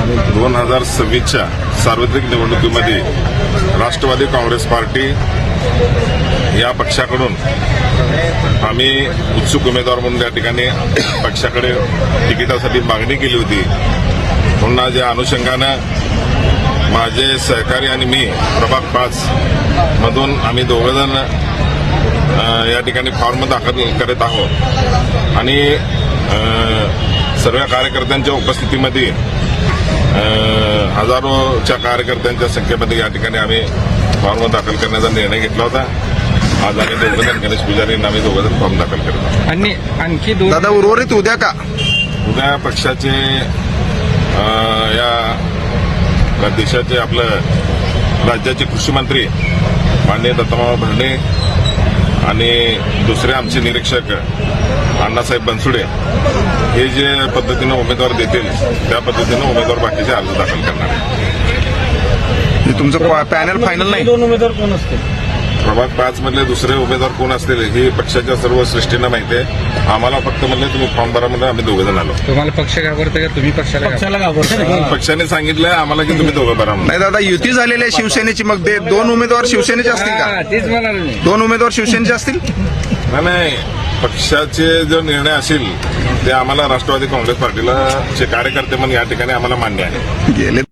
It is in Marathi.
2026च्या सार्वत्रिक निवडणुकीमध्ये राष्ट्रवादी काँग्रेस पार्टी या पक्षाकडून आम्ही उत्सुक उमेदवार म्हणून त्या ठिकाणी पक्षाकडे तिकिटासाठी मागणी केली होती. पुन्हा ज्या अनुषंगानं माझे सहकारी आणि मी प्रभाग 5 मधून आम्ही दोघंजण या ठिकाणी फॉर्म दाखल करत आहोत आणि सर्व कार्यकर्त्यांच्या उपस्थितीमध्ये हजारोच्या कार्यकर्त्यांच्या संख्येमध्ये या ठिकाणी आम्ही फॉर्म दाखल करण्याचा निर्णय घेतला होता. आज आम्ही दोघंजण गणेश पुजारी यांना आम्ही दोघंजण फॉर्म दाखल करत आहोत. आणि आणखी दोन दादा उर्वरित उद्या का उद्या पक्षाचे या देशाचे आपलं राज्याचे कृषी मंत्री माननीय दत्तमामा भरणे आणि दुसरे आमचे निरीक्षक अण्णासाहेब बनसुडे हे जे पद्धतीनं उमेदवार देतील त्या पद्धतीनं उमेदवार बाकीचे अर्ज दाखल करणार आहेत. हे तुमचं पॅनल फायनल नाही? दोन उमेदवार कोण असतील? प्रभाग 5 मधले दुसरे उमेदवार कोण असतील हे पक्षाच्या सर्व सृष्टीनं माहिती आहे. आम्हाला फक्त म्हणले तुम्ही फॉर्म भरा म्हणजे आम्ही दोघंजण आलो. तुम्हाला पक्ष घाबरते का तुम्ही पक्षाला पक्षाला घाबरते. पक्षाने सांगितलंय आम्हाला की तुम्ही दोघं भरा म्हणून. नाही दादा, युती झालेली आहे शिवसेनेची, मग ते दोन उमेदवार शिवसेनेचे असतील हा, का? तेच म्हणाले मी. दोन उमेदवार शिवसेनेचे असतील? नाही, पक्षाचे जो निर्णय असेल ते आम्हाला राष्ट्रवादी काँग्रेस पार्टीला चे कार्यकर्ते म्हणून या ठिकाणी आम्हाला मान्य आहे. गेले